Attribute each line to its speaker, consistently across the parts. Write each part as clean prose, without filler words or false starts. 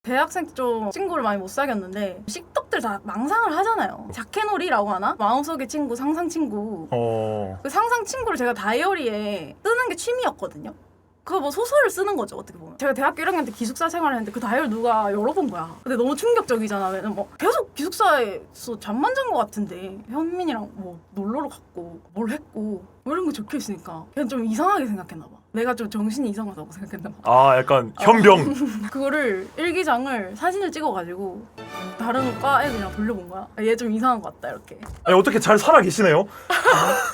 Speaker 1: 대학생 때 좀 친구를 많이 못 사귀었는데 씩덕들 다 망상을 하잖아요. 자켓놀이라고 하나? 마음속의 친구, 상상 친구. 그 상상 친구를 제가 다이어리에 쓰는 게 취미였거든요. 그거 뭐 소설을 쓰는 거죠, 어떻게 보면. 제가 대학교 1학년 때 기숙사 생활을 했는데 그 다이어리 누가 열어본 거야. 근데 너무 충격적이잖아. 왜냐면 뭐 계속 기숙사에서 잠만 잔 거 같은데 현민이랑 뭐 놀러를 갔고 뭘 했고 뭐 이런 거 적혀 있으니까 그냥 좀 이상하게 생각했나 봐. 내가 좀 정신이 이상하다고 생각했나 봐.
Speaker 2: 아, 약간 현병.
Speaker 1: 그거를 일기장을 사진을 찍어가지고 다른 과 애들이랑 돌려본 거야. 얘 좀 이상한 것 같다 이렇게.
Speaker 2: 아니, 어떻게 잘 살아 계시네요?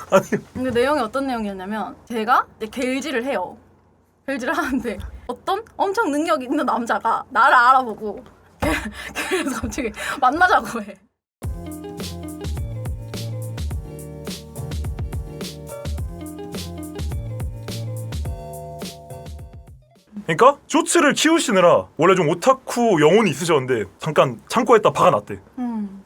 Speaker 2: 아니,
Speaker 1: 근데 내용이 어떤 내용이었냐면 제가 이제 겔질을 해요. 겔질을 하는데 어떤 엄청 능력 있는 남자가 나를 알아보고 그래서 갑자기 만나자고 해.
Speaker 2: 그러니까 쇼츠를 키우시느라 원래 좀 오타쿠 영혼이 있으셨는데 잠깐 창고에다 박아놨대.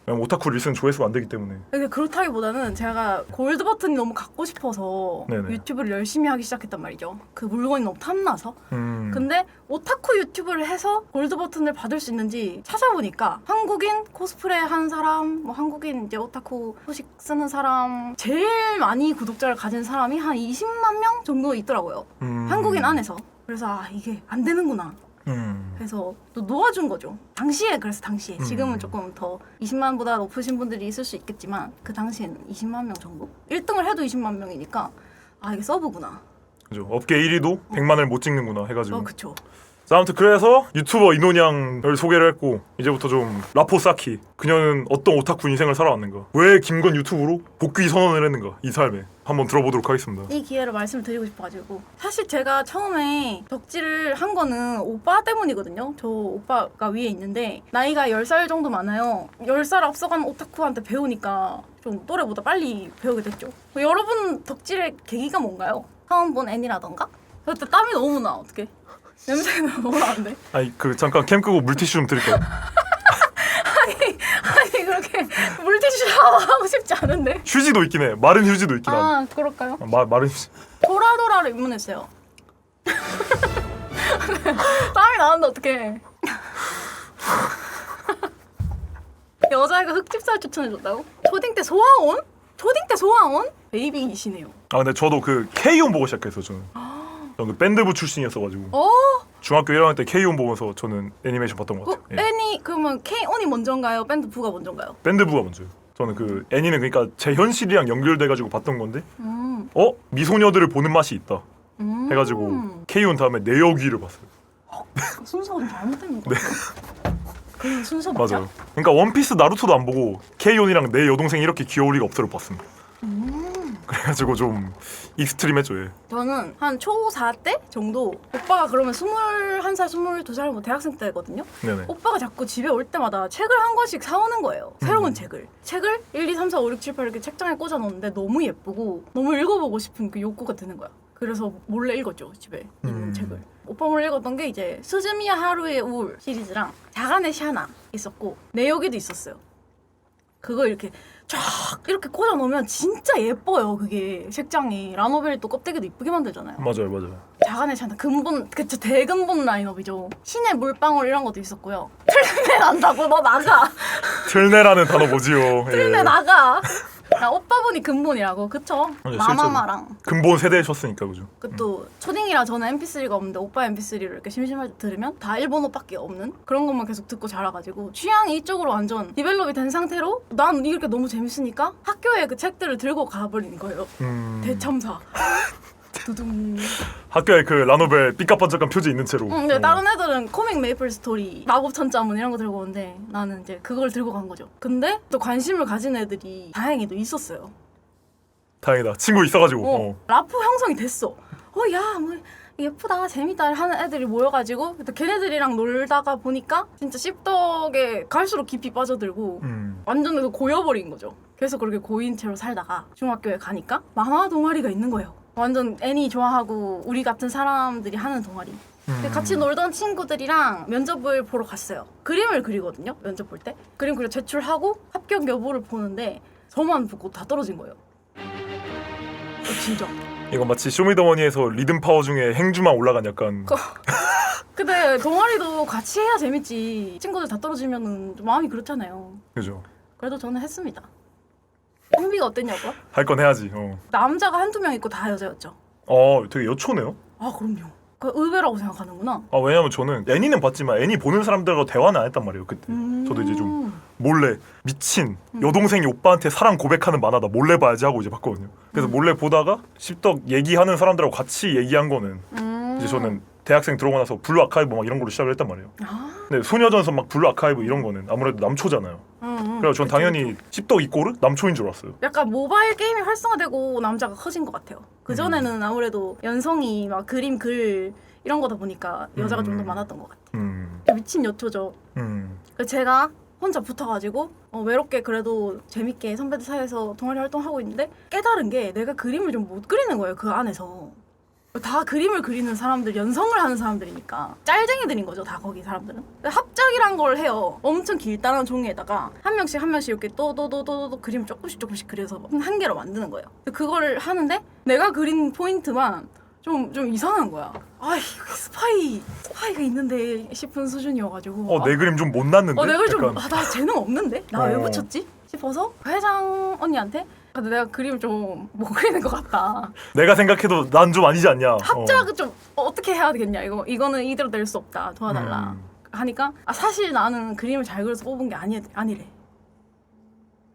Speaker 2: 왜냐면 오타쿠 리스는 조회수가 안 되기 때문에.
Speaker 1: 근데 그렇다기보다는 제가 골드 버튼이 너무 갖고 싶어서
Speaker 2: 네네.
Speaker 1: 유튜브를 열심히 하기 시작했단 말이죠. 그 물건이 너무 탐나서.
Speaker 2: 근데
Speaker 1: 근데 오타쿠 유튜브를 해서 골드 버튼을 받을 수 있는지 찾아보니까 한국인 코스프레 하는 사람, 뭐 한국인 이제 오타쿠 소식 쓰는 사람 제일 많이 구독자를 가진 사람이 한 20만 명 정도 있더라고요. 한국인 안에서. 그래서 아 이게 안 되는구나. 그래서 또 놓아준 거죠. 당시에 그래서 당시에 지금은 조금 더 20만보다 높으신 분들이 있을 수 있겠지만 그 당시에는 20만 명 정도? 1등을 해도 20만 명이니까 아 이게 서브구나.
Speaker 2: 그죠. 업계 1위도 100만을 못 찍는구나 해가지고.
Speaker 1: 그쵸.
Speaker 2: 자, 아무튼 그래서 유튜버 이노냥을 소개를 했고 이제부터 좀 라포사키 그녀는 어떤 오타쿠 인생을 살아왔는가, 왜 김건 유튜브로 복귀 선언을 했는가, 이 삶에 한번 들어보도록 하겠습니다.
Speaker 1: 이 기회를 말씀을 드리고 싶어가지고 사실 제가 처음에 덕질을 한 거는 오빠 때문이거든요. 저 오빠가 위에 있는데 나이가 10살 정도 많아요. 10살 앞서간 오타쿠한테 배우니까 좀 또래보다 빨리 배우게 됐죠. 여러분 덕질의 계기가 뭔가요? 처음 본 애니라던가? 그때 땀이 너무 나. 어떡해. 냄새가 너무 나는데.
Speaker 2: 아니 그 잠깐 캠 끄고 물티슈 좀 드릴까요?
Speaker 1: 아니 그렇게 물티슈 샤워하고 싶지 않은데.
Speaker 2: 휴지도 있긴 해. 마른 휴지도 있긴 한데.
Speaker 1: 아 그럴까요?
Speaker 2: 마른 휴지.
Speaker 1: 도라도라를 입문했어요. 땀이 나는데 어떡해. 여자애가 흑집살 추천해줬다고? 초딩 때 소아온? 초딩 때 소아온? 베이비이시네요.
Speaker 2: 아 근데 저도 그 K-ON 보고 시작했어요. 저는 그 밴드부 출신이었어가지고 중학교 1학년 때 K-ON 보면서 저는 애니메이션 봤던 것 같아요. 예.
Speaker 1: 애니 그러면 K-ON이 먼저인가요? 밴드 부가 먼저인가요?
Speaker 2: 밴드부가 먼저요. 저는 그 애니는 그러니까 제 현실이랑 연결돼가지고 봤던 건데 미소녀들을 보는 맛이 있다 해가지고 K-ON 다음에 내 여귀를 봤어요.
Speaker 1: 순서가 좀 잘못된 것 같아요. 그 순서 맞아?
Speaker 2: 맞아요. 그러니까 원피스 나루토도 안 보고 K-ON이랑 내 여동생이 이렇게 귀여울 리가 없어를 봤습니다. 그래가지고 좀 익스트림했죠. 예.
Speaker 1: 저는 한 초4 때 정도 오빠가 그러면 21살, 22살 뭐 대학생 때거든요.
Speaker 2: 네네.
Speaker 1: 오빠가 자꾸 집에 올 때마다 책을 한 권씩 사오는 거예요. 새로운 책을 1, 2, 3, 4, 5, 6, 7, 8 이렇게 책장에 꽂아 놓는데 너무 예쁘고 너무 읽어보고 싶은 그 욕구가 드는 거야. 그래서 몰래 읽었죠, 집에 있는 책을. 오빠 몰래 읽었던 게 이제 스즈미야 하루의 우울 시리즈랑 자간의 샤나 있었고 내 여기도 있었어요. 그거 이렇게 쫙 이렇게 꽂아 놓으면 진짜 예뻐요. 그게 책장이. 라노벨이 또 껍데기도 이쁘게 만들잖아요.
Speaker 2: 맞아요.
Speaker 1: 자간의 샤나 근본 그쵸 대근본 라인업이죠. 신의 물방울 이런 것도 있었고요. 틀내 난다고 너 나가.
Speaker 2: 틀내라는 단어 뭐지요?
Speaker 1: 틀내 나가. 야, 오빠분이 근본이라고 그쵸?
Speaker 2: 맞아요,
Speaker 1: 마마마랑
Speaker 2: 근본 세대셨으니까 그죠?
Speaker 1: 그또 초딩이라 저는 MP3가 없는데 오빠 MP3를 이렇게 심심할 때 들으면 다 일본어밖에 없는 그런 것만 계속 듣고 자라가지고 취향이 이쪽으로 완전 디벨롭이 된 상태로 난 이렇게 너무 재밌으니까 학교에 그 책들을 들고 가버린 거예요. 대참사. 두둥.
Speaker 2: 학교에 그 라노벨 삐까뻔쩍한 표지 있는 채로.
Speaker 1: 근데 다른 애들은 코믹 메이플 스토리, 마법 천자문 이런 거 들고 오는데 나는 이제 그걸 들고 간 거죠. 근데 또 관심을 가진 애들이 다행히도 있었어요.
Speaker 2: 다행이다. 친구 있어가지고.
Speaker 1: 라포 형성이 됐어. 야, 뭐 예쁘다, 재밌다 하는 애들이 모여가지고 또 걔네들이랑 놀다가 보니까 진짜 씹덕에 갈수록 깊이 빠져들고 완전 고여버린 거죠. 그래서 그렇게 고인 채로 살다가 중학교에 가니까 만화 동아리가 있는 거예요. 완전 애니 좋아하고 우리 같은 사람들이 하는 동아리. 같이 놀던 친구들이랑 면접을 보러 갔어요. 그림을 그리거든요, 면접 볼 때. 그림 그려 제출하고 합격 여부를 보는데 저만 보고 다 떨어진 거예요. 진짜.
Speaker 2: 이건 마치 쇼미더머니에서 리듬 파워 중에 행주만 올라간 약간
Speaker 1: 근데 동아리도 같이 해야 재밌지. 친구들 다 떨어지면은 좀 마음이 그렇잖아요.
Speaker 2: 그죠.
Speaker 1: 그래도 저는 했습니다. 홍비가 어땠냐고요?
Speaker 2: 할 건 해야지.
Speaker 1: 남자가 한두 명 있고 다 여자였죠.
Speaker 2: 되게 여초네요.
Speaker 1: 아 그럼요. 그 의외라고 생각하는구나.
Speaker 2: 왜냐면 저는 애니는 봤지만 애니 보는 사람들과 대화는 안 했단 말이에요 그때. 저도 이제 좀 몰래 미친 여동생이 오빠한테 사랑 고백하는 만화다 몰래 봐야지 하고 이제 봤거든요. 그래서 몰래 보다가 씹덕 얘기하는 사람들하고 같이 얘기한 거는 이제 저는 대학생 들어오고 나서 블루 아카이브 막 이런 걸로 시작을 했단 말이에요. 근데 소녀전선 막 블루 아카이브 이런 거는 아무래도 남초잖아요. 그래서 전 당연히 씹덕 이꼬르 남초인 줄 알았어요.
Speaker 1: 약간 모바일 게임이 활성화되고 남자가 커진 것 같아요. 그전에는 아무래도 연성이 막 그림 글 이런 거다 보니까 여자가 좀 더 많았던 것 같아요. 미친 여초죠. 그래서 제가 혼자 붙어가지고 외롭게 그래도 재밌게 선배들 사이에서 동아리 활동하고 있는데 깨달은 게 내가 그림을 좀 못 그리는 거예요. 그 안에서. 다 그림을 그리는 사람들, 연성을 하는 사람들이니까 짤쟁이들인 거죠, 다 거기 사람들은. 합작이란 걸 해요. 엄청 길다란 종이에다가 한 명씩 이렇게 또 그림을 조금씩 그려서 한 개로 만드는 거예요. 그거를 하는데 내가 그린 포인트만 좀 이상한 거야. 아, 스파이가 있는데 싶은 수준이어가지고.
Speaker 2: 내 그림 좀 못 났는데.
Speaker 1: 내 그림 좀
Speaker 2: 약간.
Speaker 1: 나 재능 없는데? 나 왜 붙였지? 싶어서 회장 언니한테 근데 내가 그림을 좀 못 그리는 것 같다.
Speaker 2: 내가 생각해도 난 좀 아니지 않냐.
Speaker 1: 합작을 좀 어떻게 해야 되겠냐. 이거는 이대로 낼 수 없다. 도와달라. 하니까 사실 나는 그림을 잘 그려서 뽑은 게 아니래.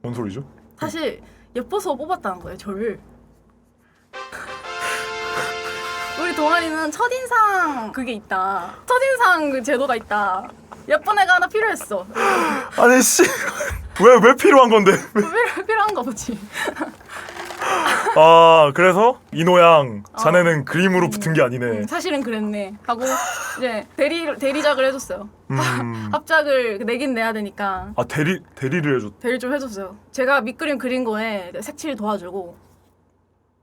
Speaker 2: 뭔 소리죠?
Speaker 1: 사실 예뻐서 뽑았다는 거예요. 저를. 우리 동아리는 첫인상 그게 있다. 첫인상 그 제도가 있다. 예쁜 애가 하나 필요했어.
Speaker 2: 아니 씨. 왜 필요한 건데?
Speaker 1: 필요한가 보지.
Speaker 2: 그래서 이노양 자네는 그림으로 붙은 게 아니네.
Speaker 1: 사실은 그랬네 하고 이제 대리작을 해줬어요. 합작을 내긴 내야 되니까.
Speaker 2: 대리를 해줬.
Speaker 1: 대리 좀 해줬어요. 제가 밑그림 그린 거에 색칠 도와주고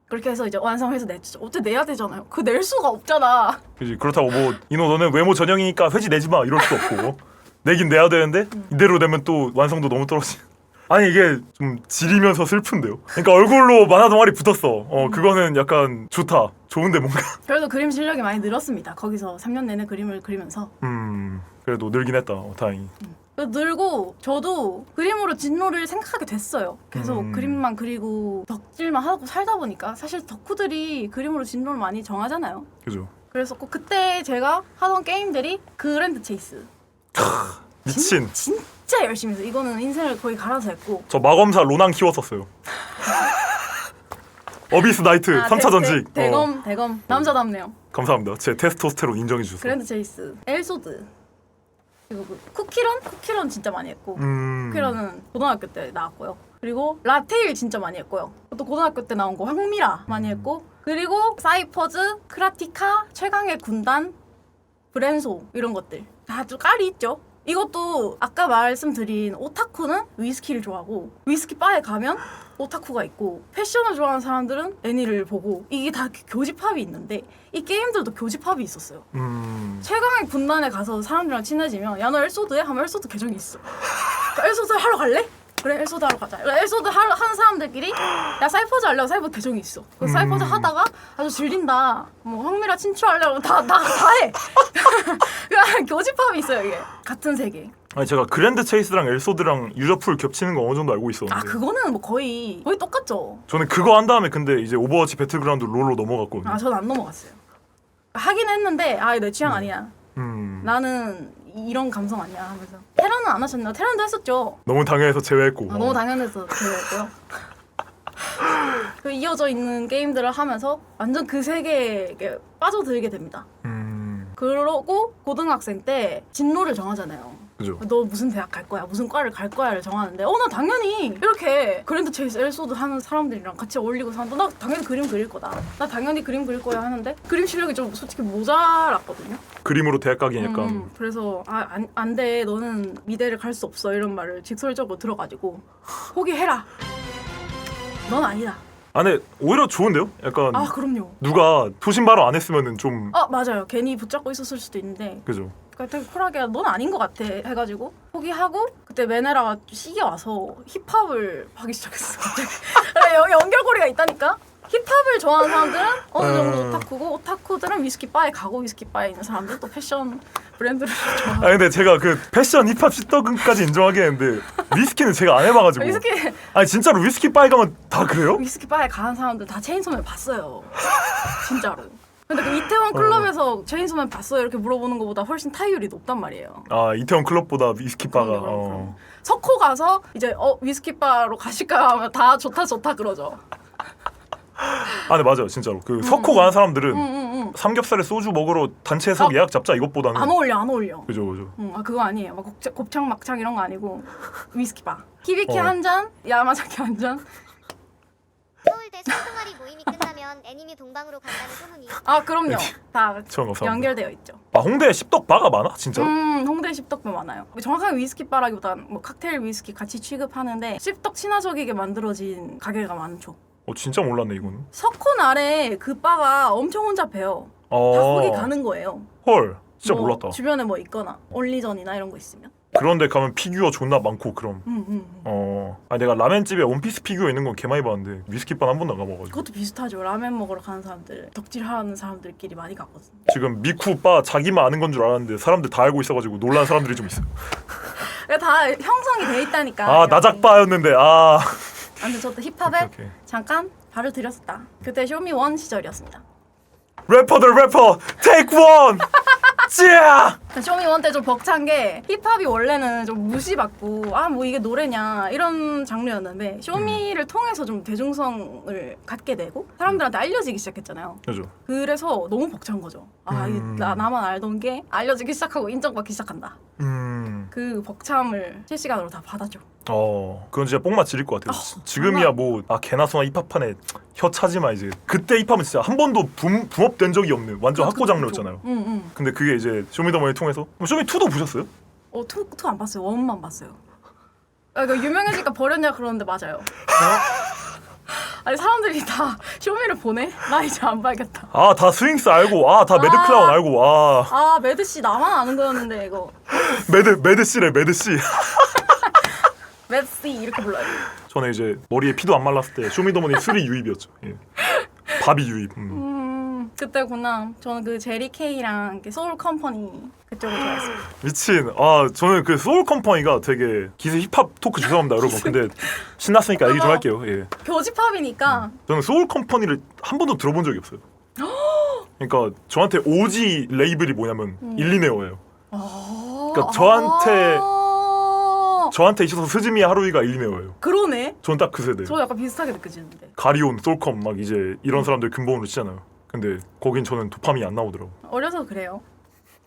Speaker 1: 그렇게 해서 이제 완성해서 냈죠. 어떻게 내야 되잖아요. 그 낼 수가 없잖아.
Speaker 2: 그지. 그렇다고 뭐 이노 너는 외모 전형이니까 회지 내지 마 이럴 수 없고 내긴 내야 되는데 이대로 되면 또 완성도 너무 떨어지. 아니 이게 좀 지리면서 슬픈데요. 그러니까 얼굴로 만화 동아리 붙었어. 그거는 약간 좋다. 좋은데 뭔가.
Speaker 1: 그래도 그림 실력이 많이 늘었습니다. 거기서 3년 내내 그림을 그리면서.
Speaker 2: 그래도 늘긴 했다. 다행히.
Speaker 1: 늘고 저도 그림으로 진로를 생각하게 됐어요. 계속 그림만 그리고 덕질만 하고 살다 보니까 사실 덕후들이 그림으로 진로를 많이 정하잖아요.
Speaker 2: 그죠.
Speaker 1: 그래서 꼭 그때 제가 하던 게임들이 그랜드 체이스.
Speaker 2: 미친.
Speaker 1: 진짜 열심히 해서 이거는 인생을 거의 갈아서 했고.
Speaker 2: 저 마검사 로난 키웠었어요. 어비스 나이트 3차 전직.
Speaker 1: 대검 남자답네요.
Speaker 2: 감사합니다. 제 테스토스테론 인정해 주셔서.
Speaker 1: 그랜드 체이스, 엘소드. 그리고 쿠키런 진짜 많이 했고. 쿠키런은 고등학교 때 나왔고요. 그리고 라테일 진짜 많이 했고요. 또 고등학교 때 나온 거 황미라 많이 했고. 그리고 사이퍼즈, 크라티카, 최강의 군단, 브랜소 이런 것들 다 좀 깔이 있죠. 이것도 아까 말씀드린 오타쿠는 위스키를 좋아하고 위스키 바에 가면 오타쿠가 있고 패션을 좋아하는 사람들은 애니를 보고 이게 다 교집합이 있는데 이 게임들도 교집합이 있었어요. 최강의 군단에 가서 사람들이랑 친해지면 야 너 엘소드 해? 하면 엘소드 계정이 있어. 엘소드 하러 갈래? 그래 엘소드 하러 가자. 엘소드 하는 사람들끼리 야 사이퍼즈 하려고 사이퍼즈 계정이 있어. 그 사이퍼즈 하다가 아주 질린다. 뭐 황미라 친추하려고 다 해. 그냥 교집합이 있어요 이게. 같은 세계.
Speaker 2: 아니 제가 그랜드 체이스랑 엘소드랑 유저풀 겹치는 거 어느 정도 알고 있었는데.
Speaker 1: 그거는 뭐 거의 똑같죠.
Speaker 2: 저는 그거 한 다음에 근데 이제 오버워치 배틀그라운드 롤로 넘어갔거든요.
Speaker 1: 저는 안 넘어갔어요. 하긴 했는데 내 취향 아니야. 나는 이런 감성 아니야 하면서. 테란은 안 하셨나요? 테란도 했었죠.
Speaker 2: 너무 당연해서 제외했고.
Speaker 1: 너무 당연해서 제외했고요. 그 이어져 있는 게임들을 하면서 완전 그 세계에 빠져들게 됩니다. 그러고 고등학생 때 진로를 정하잖아요.
Speaker 2: 그죠.
Speaker 1: 너 무슨 대학 갈 거야? 무슨 과를 갈 거야를 정하는데 나 당연히 이렇게 그랜드 체이스 엘소드 하는 사람들이랑 같이 어울리고 산다. 나 당연히 그림 그릴 거다. 나 당연히 그림 그릴 거야 하는데 그림 실력이 좀 솔직히 모자랐거든요.
Speaker 2: 그림으로 대학 가긴 약간.
Speaker 1: 그래서 안 돼. 너는 미대를 갈 수 없어. 이런 말을 직설적으로 들어가지고 포기해라. 넌 아니다.
Speaker 2: 근데 오히려 좋은데요? 약간
Speaker 1: 그럼요.
Speaker 2: 누가 소신 발언 안 했으면은 좀.
Speaker 1: 맞아요. 괜히 붙잡고 있었을 수도 있는데.
Speaker 2: 그죠.
Speaker 1: 되게 쿨하게 넌 아닌 것 같아 해가지고 포기하고 그때 메네라가 시기 와서 힙합을 하기 시작했어. 갑자기. 연결고리가 있다니까. 힙합을 좋아하는 사람들은 어느 정도
Speaker 2: 음.
Speaker 1: 오타쿠고 오타쿠들은 위스키 바에 가고 위스키 바에 있는 사람들 또 패션 브랜드를 좋아하고.
Speaker 2: 아 근데 제가 그 패션 힙합 씹덕까지 인정하겠는데 위스키는 제가 안 해봐가지고.
Speaker 1: 위스키
Speaker 2: 아니 진짜로 위스키 바에 가면 다 그래요?
Speaker 1: 위스키 바에 가는 사람들 다 체인소맨 봤어요. 진짜로. 근데 그 이태원 클럽에서 체인소맨 봤어요 이렇게 물어보는 것보다 훨씬 타율이 높단 말이에요.
Speaker 2: 아 이태원 클럽보다 위스키 바가.
Speaker 1: 그럼. 석호 가서 이제 위스키 바로 가실까 하면 다 좋다 그러죠.
Speaker 2: 아 근데 맞아요 진짜로 그 석호 가는 사람들은 삼겹살에 소주 먹으러 단체에서 예약 잡자 이것보다는
Speaker 1: 안 어울려.
Speaker 2: 그죠.
Speaker 1: 아 그거 아니에요. 막 곱창 막창 이런 거 아니고 위스키 바. 히비키
Speaker 2: 어.
Speaker 1: 한 잔, 야마자키 한 잔.
Speaker 3: 서울대 성동아리 모임이 끝나면 애니메 동방으로 간다는 소문이.
Speaker 1: 아 그럼요. 다
Speaker 2: 처음 감사합니다.
Speaker 1: 연결되어 있죠.
Speaker 2: 아 홍대에 씹덕 바가 많아 진짜로?
Speaker 1: 홍대 씹덕도 많아요. 정확하게 위스키 바라기보단 뭐 칵테일 위스키 같이 취급하는데 씹덕 친화적이게 만들어진 가게가 많죠.
Speaker 2: 진짜 몰랐네 이거는.
Speaker 1: 석촌 아래 그 바가 엄청 혼잡해요. 다 거기 가는 거예요.
Speaker 2: 헐 진짜
Speaker 1: 뭐
Speaker 2: 몰랐다.
Speaker 1: 주변에 뭐 있거나 올리전이나 이런 거 있으면.
Speaker 2: 그런데 가면 피규어 존나 많고 그럼. 아 내가 라멘집에 원피스 피규어 있는 건 개 많이 봤는데 위스키바 한 번도 안 가봐가지고.
Speaker 1: 그것도 비슷하죠. 라멘 먹으러 가는 사람들, 덕질하는 사람들끼리 많이 가거든요.
Speaker 2: 지금 미쿠바 자기만 아는 건 줄 알았는데 사람들 다 알고 있어가지고 놀란 사람들이 좀 있어.
Speaker 1: 다 형성이 돼 있다니까.
Speaker 2: 아 나작바였는데 아.
Speaker 1: 아무튼 저도 힙합에
Speaker 2: 오케이.
Speaker 1: 잠깐 발을 들였었다. 그때 쇼미원 시절이었습니다.
Speaker 2: 래퍼들 래퍼 테이크 원. 찌야.
Speaker 1: 쇼미원 때 좀 벅찬 게 힙합이 원래는 좀 무시받고 아 뭐 이게 노래냐 이런 장르였는데 쇼미를 통해서 좀 대중성을 갖게 되고 사람들한테 알려지기 시작했잖아요.
Speaker 2: 그죠.
Speaker 1: 그래서 너무 벅찬 거죠. 아 이게 나만 알던 게 알려지기 시작하고 인정받기 시작한다. 그 벅참을 실시간으로 다 받아줘.
Speaker 2: 그건 진짜 뽕맛 지릴 것 같아요. 지금이야 뭐 개나 소나 힙합판에 혀 차지만 이제 그때 힙합은 진짜 한 번도 붐업된 적이 없는 완전 확고 장르였잖아요. 근데 그게 이제 쇼미더머니 통해서 쇼미 2도 보셨어요?
Speaker 1: 투 안 봤어요. 원만 봤어요. 아, 이거 유명해지니까 버렸냐 그러는데 맞아요. 아니 사람들이 다 쇼미를 보네? 나 이제 안 봐야겠다.
Speaker 2: 아 다 스윙스 알고 다 매드 클라운 알고
Speaker 1: 아 매드 씨 나만 아는 거였는데 이거
Speaker 2: 매드 씨래 매드 씨.
Speaker 1: 매드 씨 이렇게 불러요.
Speaker 2: 저는 이제 머리에 피도 안 말랐을 때 쇼미더머니 3 유입이었죠. 예. 바비 유입.
Speaker 1: 그때구나. 저는 그 제리 케이랑 소울 컴퍼니 그쪽을 좋아했어요.
Speaker 2: 미친. 저는 그 소울 컴퍼니가 되게 기세 힙합 토크 죄송합니다 여러분. 근데 신났으니까 얘기 좀 할게요. 예.
Speaker 1: 교집합이니까.
Speaker 2: 저는 소울 컴퍼니를 한 번도 들어본 적이 없어요. 그러니까 저한테 OG 레이블이 뭐냐면 일리네어예요. 그러니까 저한테 있어서 스즈미야 하루이가 일리네어예요.
Speaker 1: 그러네.
Speaker 2: 전 딱 그 세대.
Speaker 1: 저 약간 비슷하게 느껴지는데.
Speaker 2: 가리온, 솔컴 막 이제 이런 사람들 근본으로 치잖아요. 근데 거긴 저는 도파민이 안 나오더라고.
Speaker 1: 어려서 그래요.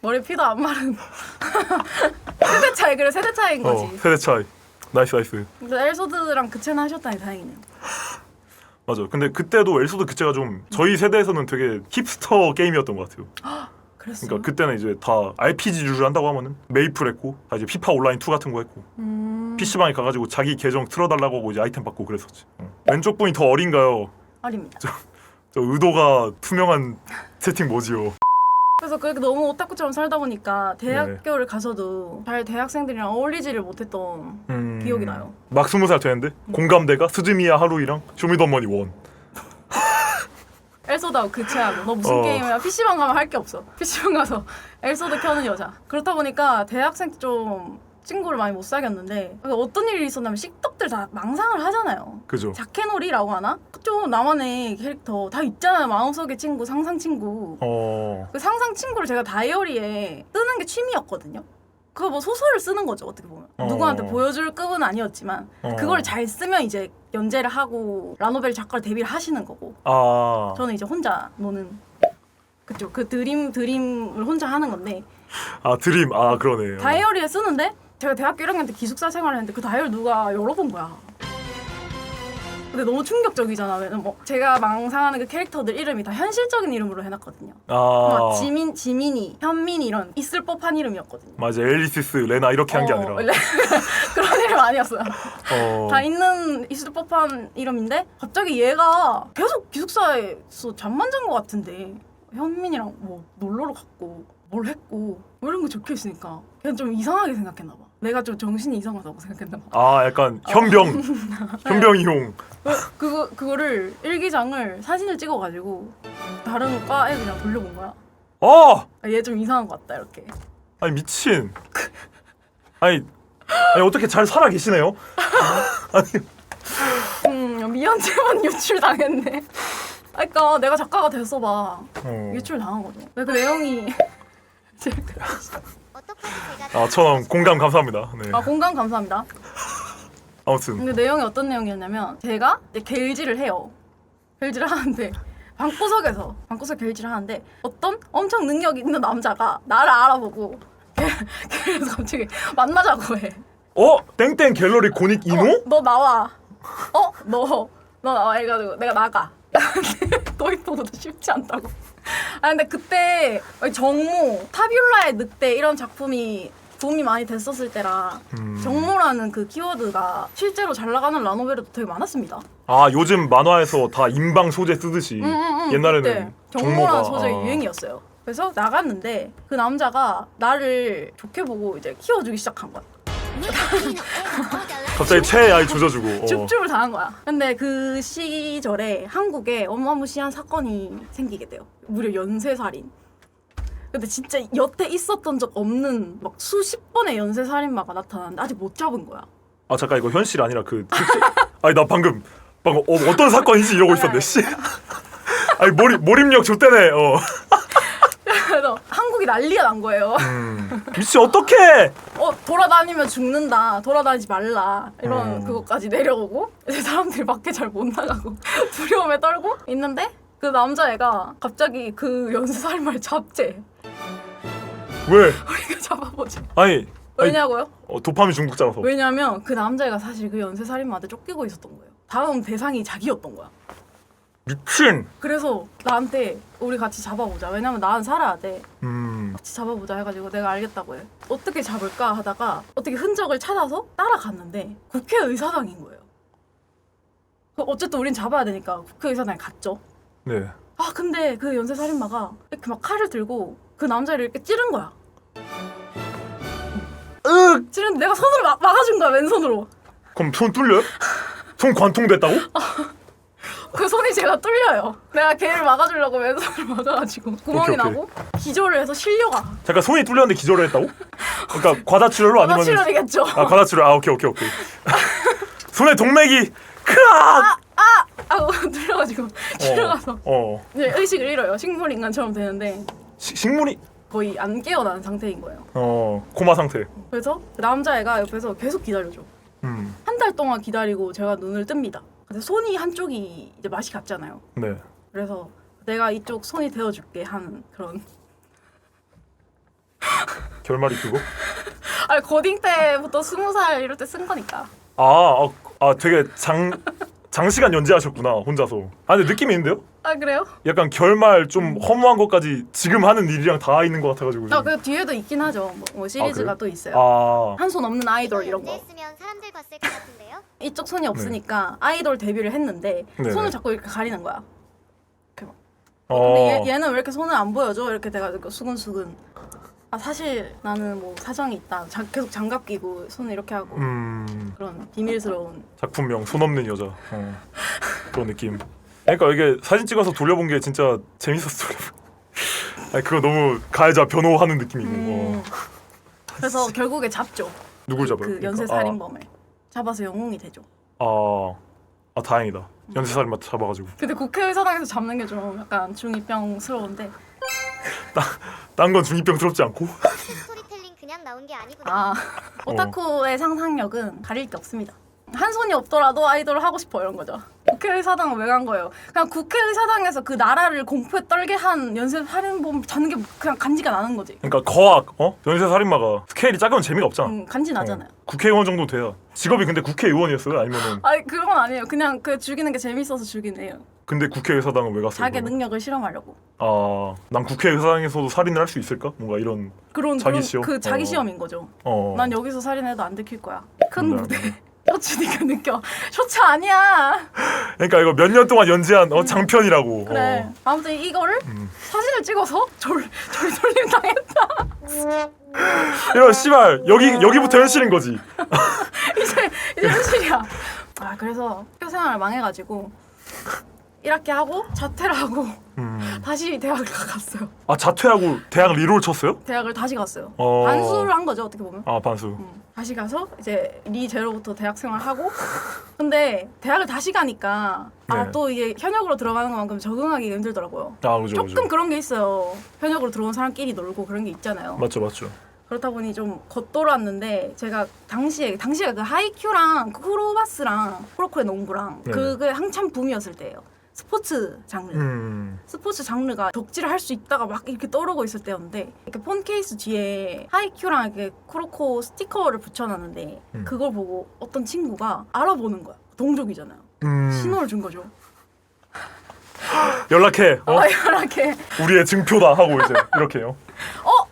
Speaker 1: 머리 피도 안 마른. 세대 차이 그래 세대 차이인 거지.
Speaker 2: 세대 차이. 나이스.
Speaker 1: 근데 엘소드랑 그체나 하셨다니 다행이네요.
Speaker 2: 맞아. 근데 그때도 엘소드 그체가 좀 저희 세대에서는 되게 힙스터 게임이었던 것 같아요.
Speaker 1: 그랬어.
Speaker 2: 그러니까 그때는 이제 다 RPG를 한다고 하면은 메이플 했고 다 이제 피파 온라인 2 같은 거 했고 PC방에 가가지고 자기 계정 틀어달라고 하고 이제 아이템 받고 그랬었지. 왼쪽 분이 더 어린가요?
Speaker 1: 아닙니다.
Speaker 2: 저 의도가 투명한 채팅 뭐지요?
Speaker 1: 그래서 그렇게 너무 오타쿠처럼 살다 보니까 대학교를 가서도 잘 대학생들이랑 어울리지를 못했던 기억이 나요.
Speaker 2: 막 20살 되는데 공감대가 스즈미야 하루이랑 쇼미더머니 원.
Speaker 1: 엘소드하고 그체하고 너 무슨 게임이야? PC방 가면 할 게 없어. PC방 가서 엘소드 켜는 여자. 그렇다 보니까 대학생 때 좀 친구를 많이 못 사귀었는데 어떤 일이 있었냐면 씹덕들 다 망상을 하잖아요.
Speaker 2: 그죠.
Speaker 1: 자켓놀이라고 하나? 좀 나만의 캐릭터 다 있잖아요. 마음속의 친구, 상상 친구. 그 상상 친구를 제가 다이어리에 쓰는 게 취미였거든요. 그거 뭐 소설을 쓰는 거죠 어떻게 보면. 누구한테 보여줄 급은 아니었지만 그걸 잘 쓰면 이제 연재를 하고 라노벨 작가로 데뷔를 하시는 거고. 저는 이제 혼자 노는 그쪽 그 드림을 혼자 하는 건데.
Speaker 2: 드림. 그러네.
Speaker 1: 다이어리에 쓰는데 제가 대학교 1학년 때 기숙사 생활을 했는데 그 다이어리 누가 열어본 거야. 근데 너무 충격적이잖아. 왜냐면 뭐 제가 망상하는 그 캐릭터들 이름이 다 현실적인 이름으로 해놨거든요. 막 지민이, 현민이 이런 있을 법한 이름이었거든요.
Speaker 2: 맞아. 앨리시스, 레나 이렇게 한 게 아니라.
Speaker 1: 그런 이름 아니었어요. 다 있을 법한 이름인데 갑자기 얘가 계속 기숙사에서 잠만 잔 것 같은데 현민이랑 뭐 놀러를 갔고 뭘 했고 뭐 이런 거 적혀 있으니까 그냥 좀 이상하게 생각했나 봐. 내가 좀 정신이 이상하다고 생각했나 봐.
Speaker 2: 아 약간 현병 현병 이용.
Speaker 1: 그거를 일기장을 사진을 찍어가지고 다른 과에 그냥 돌려본 거야. 얘 좀 이상한 것 같다 이렇게.
Speaker 2: 아니 미친. 아니 어떻게 잘 살아 계시네요. 아니
Speaker 1: 미연체만 유출 당했네. 그러니까 내가 작가가 됐어 봐. 유출 당한 거죠. 그 내용이
Speaker 3: 어떡하지 제가
Speaker 2: 천원 공감 감사합니다. 네.
Speaker 1: 공감 감사합니다.
Speaker 2: 아무튼
Speaker 1: 근데 내용이 어떤 내용이었냐면 제가 이제 겔질을 해요. 겔질을 하는데 방구석에서 겔질을 하는데 어떤 엄청 능력 있는 남자가 나를 알아보고 그래서 갑자기 만나자고 해.
Speaker 2: 땡땡 갤러리 고닉 이노?
Speaker 1: 너 나와. 너 나와 해가지고 내가 나가. 도입보고도 쉽지 않다고. 근데 그때 정모, 타뷸라의 늑대 이런 작품이 붐이 많이 됐었을 때라 정모라는 그 키워드가 실제로 잘 나가는 라노벨에도 되게 많았습니다.
Speaker 2: 요즘 만화에서 다 인방 소재 쓰듯이 옛날에는
Speaker 1: 정모라는 소재가 유행이었어요. 그래서 나갔는데 그 남자가 나를 좋게 보고 이제 키워주기 시작한 거야.
Speaker 2: 갑자기 최애아이 조져주고
Speaker 1: 줍줍을 당한 거야. 근데 그 시절에 한국에 어마무시한 사건이 생기게 돼요. 무려 연쇄살인. 근데 진짜 여태 있었던 적 없는 막 수십 번의 연쇄살인마가 나타나는데 아직 못 잡은 거야.
Speaker 2: 잠깐 이거 현실 아니라 아니 나 방금 어떤 사건인지 이러고 있었네. 씨. 아니 몰입력 좋대네.
Speaker 1: 그래서 한국이 난리가 난 거예요.
Speaker 2: 미친 어떡해.
Speaker 1: 돌아다니면 죽는다. 돌아다니지 말라. 이런 그것까지 내려오고 이제 사람들이 밖에 잘 못 나가고 두려움에 떨고 있는데 그 남자애가 갑자기 그 연쇄살인마를 잡재.
Speaker 2: 왜?
Speaker 1: 우리가 잡아보자.
Speaker 2: 아니
Speaker 1: 왜냐고요?
Speaker 2: 도파민 중독자라서.
Speaker 1: 왜냐면 그 남자애가 사실 그 연쇄살인마한테 쫓기고 있었던 거예요. 다음 대상이 자기였던 거야.
Speaker 2: 미친.
Speaker 1: 그래서 나한테 우리 같이 잡아보자. 왜냐면 나는 살아야 돼. 같이 잡아보자 해가지고 내가 알겠다고 해. 어떻게 잡을까 하다가 어떻게 흔적을 찾아서 따라갔는데 국회의사당인 거예요. 어쨌든 우린 잡아야 되니까 국회의사당에 갔죠.
Speaker 2: 네.
Speaker 1: 근데 그 연쇄살인마가 이렇게 막 칼을 들고 그 남자를 이렇게 찌른 거야. 찌르는데 내가 손으로 막아준 거야, 왼손으로.
Speaker 2: 그럼 손 뚫려요? 손 관통됐다고?
Speaker 1: 그 손이 제가 뚫려요. 내가 걔를 막아주려고 왼손을 막아가지고 구멍이
Speaker 2: 오케이.
Speaker 1: 나고 기절을 해서 실려가.
Speaker 2: 잠깐 손이 뚫렸는데 기절을 했다고? 그러니까 과다출혈로 아니면
Speaker 1: 과다출혈이겠죠.
Speaker 2: 과다출혈. 오케이. 손에 동맥이 크악.
Speaker 1: 뚫려가지고 실려가서 이제 의식을 잃어요. 식물인간처럼 되는데
Speaker 2: 식물이
Speaker 1: 거의 안 깨어나는 상태인 거예요.
Speaker 2: 코마 상태.
Speaker 1: 그래서 그 남자애가 옆에서 계속 기다려줘. 한 달 동안 기다리고 제가 눈을 뜹니다. 근데 손이 한쪽이 이제 맛이 갔잖아요.
Speaker 2: 네.
Speaker 1: 그래서 내가 이쪽 손이 되어줄게 하는 그런.
Speaker 2: 결말이 그거?
Speaker 1: 고딩 때부터 20살 이럴 때 쓴 거니까.
Speaker 2: 되게 장시간 연재하셨구나 혼자서. 근데 느낌이 있는데요?
Speaker 1: 그래요?
Speaker 2: 약간 결말 좀 허무한 것까지 지금 하는 일이랑 다 있는 것 같아가지고.
Speaker 1: 그 뒤에도 있긴 하죠. 뭐 시리즈가 또 있어요. 한 손 없는 아이돌 이런 거.
Speaker 3: 했으면 사람들 봤을 것 같은데요?
Speaker 1: 이쪽 손이 없으니까 아이돌 데뷔를 했는데
Speaker 2: 네네.
Speaker 1: 손을 자꾸 이렇게 가리는 거야. 이렇게 막. 근데 얘는 왜 이렇게 손을 안 보여줘? 이렇게 돼가지고 수근수근. 사실 나는 뭐 사정이 있다. 계속 장갑 끼고 손을 이렇게 하고 그런 비밀스러운
Speaker 2: 작품명 손 없는 여자. 그런 느낌. 그러니까 이게 사진 찍어서 돌려본 게 진짜 재밌었어. 그거 너무 가해자 변호하는 느낌이고.
Speaker 1: 그래서 결국에 잡죠.
Speaker 2: 누굴 잡아요?
Speaker 1: 그 연쇄살인범을 잡아서 영웅이 되죠.
Speaker 2: 다행이다. 연쇄살인마 잡아가지고.
Speaker 1: 근데 국회의사당에서 잡는 게 좀 약간 중2병스러운데.
Speaker 2: 딴 건 중2병스럽지 않고.
Speaker 3: 스토리텔링 그냥 나온 게 아니구나.
Speaker 1: 오타쿠의 상상력은 가릴 게 없습니다. 한 손이 없더라도 아이돌을 하고 싶어 이런 거죠. 국회의사당은 왜 간 거예요? 그냥 국회의사당에서 그 나라를 공포에 떨게 한 연쇄살인범 잡는 게 그냥 간지가 나는 거지.
Speaker 2: 그러니까 거악, 연쇄살인마가 스케일이 작으면 재미가 없잖아.
Speaker 1: 간지 나잖아요.
Speaker 2: 국회의원 정도 돼야. 직업이 근데 국회의원이었어요? 아니면은?
Speaker 1: 그런 건 아니에요. 그냥 그 죽이는 게 재밌어서 죽이네요.
Speaker 2: 근데 국회의사당은 왜 갔어요?
Speaker 1: 자기 능력을 실험하려고.
Speaker 2: 난 국회의사당에서도 살인을 할 수 있을까? 뭔가 이런 자기 시험?
Speaker 1: 그 자기 시험인 거죠. 난 여기서 살인해도 안 들킬 거야. 큰 무대. 셔츠니까 느껴. 셔츠 아니야.
Speaker 2: 그러니까 이거 몇 년 동안 연재한 장편이라고.
Speaker 1: 그래. 아무튼 이거를 사진을 찍어서 졸림 당했다.
Speaker 2: 이런 씨발 여기부터 현실인 거지.
Speaker 1: 이제 현실이야. 아 그래서 학교 생활을 망해가지고 1학기 하고 자퇴를 하고 다시 대학을 갔어요.
Speaker 2: 아 자퇴하고 대학 리롤 쳤어요?
Speaker 1: 대학을 다시 갔어요.
Speaker 2: 어.
Speaker 1: 반수를 한 거죠 어떻게 보면.
Speaker 2: 아 반수.
Speaker 1: 다시 가서 이제 리제로부터 대학 생활 하고 근데 대학을 다시 가니까
Speaker 2: 네.
Speaker 1: 아 또 이게 현역으로 들어가는 것만큼 적응하기가 힘들더라고요.
Speaker 2: 아 그죠
Speaker 1: 조금
Speaker 2: 그죠.
Speaker 1: 그런 게 있어요. 현역으로 들어온 사람끼리 놀고 그런 게 있잖아요.
Speaker 2: 맞죠 맞죠.
Speaker 1: 그렇다 보니 좀 겉돌았는데 제가 당시에 그 하이큐랑 쿠로바스랑 쿠로코의 농구랑
Speaker 2: 네.
Speaker 1: 그게 한참 붐이었을 때예요. 스포츠 장르. 스포츠 장르가 덕질을 할 수 있다가 막 이렇게 떠오르고 있을 때였는데 이렇게 폰 케이스 뒤에 하이큐랑 이렇게 쿠로코 스티커를 붙여놨는데 그걸 보고 어떤 친구가 알아보는 거야. 동족이잖아요. 신호를 준 거죠.
Speaker 2: 연락해.
Speaker 1: 이렇게
Speaker 2: 우리의 증표다 하고 이제 이렇게요.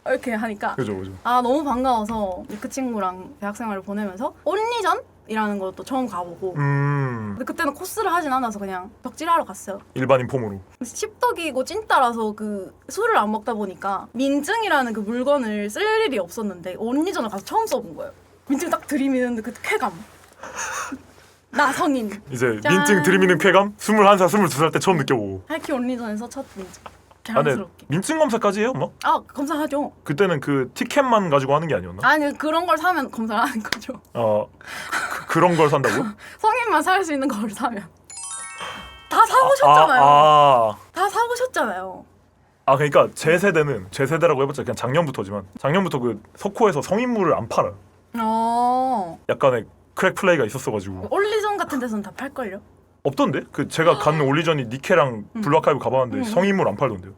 Speaker 1: 이렇게 하니까
Speaker 2: 그죠 그죠.
Speaker 1: 아 너무 반가워서 그 친구랑 대학생활을 보내면서 온리전이라는 것도 처음 가보고 근데 그때는 코스를 하진 않아서 그냥 덕질하러 갔어요.
Speaker 2: 일반인 폼으로.
Speaker 1: 씹덕이고 찐따라서 그 술을 안 먹다 보니까 민증이라는 그 물건을 쓸 일이 없었는데 온리전을 가서 처음 써본 거예요. 민증 딱 들이미는데 그 쾌감. 나 성인.
Speaker 2: 이제
Speaker 1: 짠.
Speaker 2: 민증 들이미는 쾌감 21살 22살 때 처음 느껴보고.
Speaker 1: 하이키 온리전에서 첫 민증.
Speaker 2: 아, 근데
Speaker 1: 자연스럽게.
Speaker 2: 민증 검사까지 해요 뭐?
Speaker 1: 아 검사하죠.
Speaker 2: 그때는 그 티켓만 가지고 하는 게 아니었나?
Speaker 1: 아니 그런 걸 사면 검사를 하는 거죠.
Speaker 2: 그런 걸 산다고?
Speaker 1: 성인만 살 수 있는 걸 사면. 다 사보셨잖아요. 다 사보셨잖아요.
Speaker 2: 그러니까 제 세대라고 해봤자 그냥 작년부터 그 석호에서 성인물을 안 팔아요. 약간의 크랙 플레이가 있었어가지고
Speaker 1: 올리전 같은 데서는 다 팔걸요?
Speaker 2: 없던데? 그 제가 간 올리전이 니케랑 블루아카이브 가봤는데 성인물 안 팔던데요.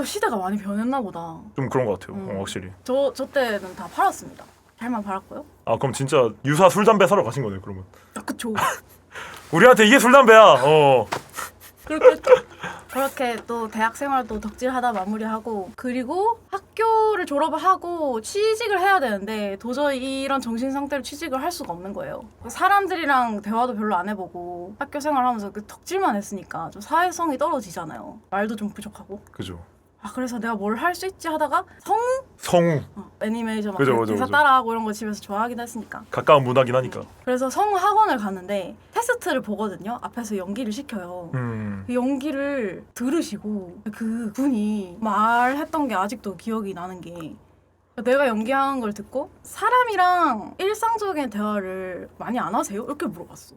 Speaker 1: 시대가 많이 변했나 보다.
Speaker 2: 좀 그런 것 같아요. 확실히.
Speaker 1: 저 때는 다 팔았습니다. 잘만 팔았고요.
Speaker 2: 그럼 진짜 유사 술 담배 사러 가신 거네요 그러면.
Speaker 1: 그쵸.
Speaker 2: 우리한테 이게 술 담배야.
Speaker 1: 그렇게 또 대학 생활도 덕질하다 마무리하고 그리고 학교를 졸업하고 취직을 해야 되는데 도저히 이런 정신 상태로 취직을 할 수가 없는 거예요. 사람들이랑 대화도 별로 안 해보고 학교 생활하면서 그 덕질만 했으니까 좀 사회성이 떨어지잖아요. 말도 좀 부족하고.
Speaker 2: 그죠.
Speaker 1: 그래서 내가 뭘 할 수 있지 하다가
Speaker 2: 성우.
Speaker 1: 애니메이션 막
Speaker 2: 그죠.
Speaker 1: 대사 따라하고 이런 거 집에서 좋아하긴 했으니까.
Speaker 2: 가까운 문화긴 하니까.
Speaker 1: 그래서 성우 학원을 갔는데 테스트를 보거든요. 앞에서 연기를 시켜요. 그 연기를 들으시고 그 분이 말했던 게 아직도 기억이 나는 게 내가 연기하는 걸 듣고 사람이랑 일상적인 대화를 많이 안 하세요? 이렇게 물어봤어.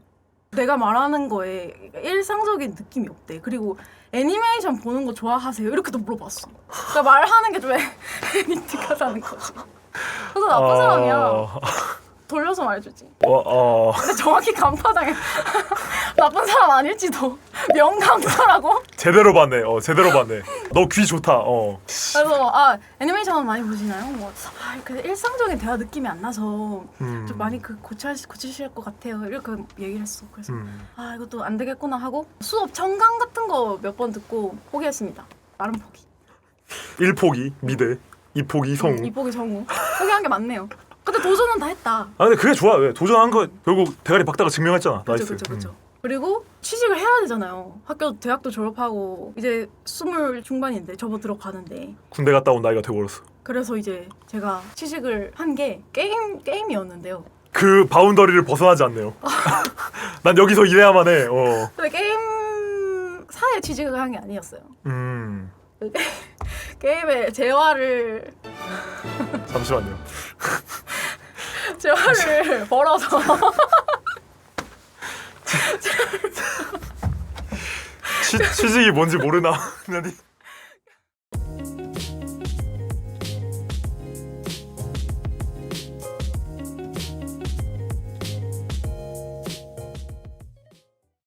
Speaker 1: 내가 말하는 거에 일상적인 느낌이 없대. 그리고 애니메이션 보는 거 좋아하세요? 이렇게도 물어봤어. 그러니까 말하는 게 좀 애니틱하다는 거지. 그래서 나쁜 사람이야. 돌려서 말해주지. 근데 정확히 간파당해. 나쁜 사람 아닐지도. 명강사라고?
Speaker 2: 제대로 봤네. 너 귀 좋다.
Speaker 1: 그래서 애니메이션 많이 보시나요? 그 일상적인 대화 느낌이 안 나서 좀 많이 고치실 것 같아요. 이렇게 얘기를 했어. 그래서 이것도 안 되겠구나 하고 수업 청강 같은 거 몇 번 듣고 포기했습니다. 나름 포기.
Speaker 2: 1포기 미대, 2포기 성우.
Speaker 1: 2포기 성우. 포기한 게 맞네요. 근데 도전은 다 했다.
Speaker 2: 근데 그게 좋아. 왜 도전한 거 결국 대가리 박다가 증명했잖아. 나이스.
Speaker 1: 그렇죠. 그리고 취직을 해야 되잖아요. 대학도 졸업하고 이제 20 중반인데 접어 들어가는데
Speaker 2: 군대 갔다 온 나이가 돼버렸어.
Speaker 1: 그래서 이제 제가 취직을 한 게 게임이었는데요.
Speaker 2: 그 바운더리를 벗어나지 않네요. 난 여기서 일해야만 해.
Speaker 1: 근데 게임사에 취직을 한 게 아니었어요. 게임의 재화를
Speaker 2: 잠시만요.
Speaker 1: 재화를 벌어서
Speaker 2: 취직이 뭔지 모르나?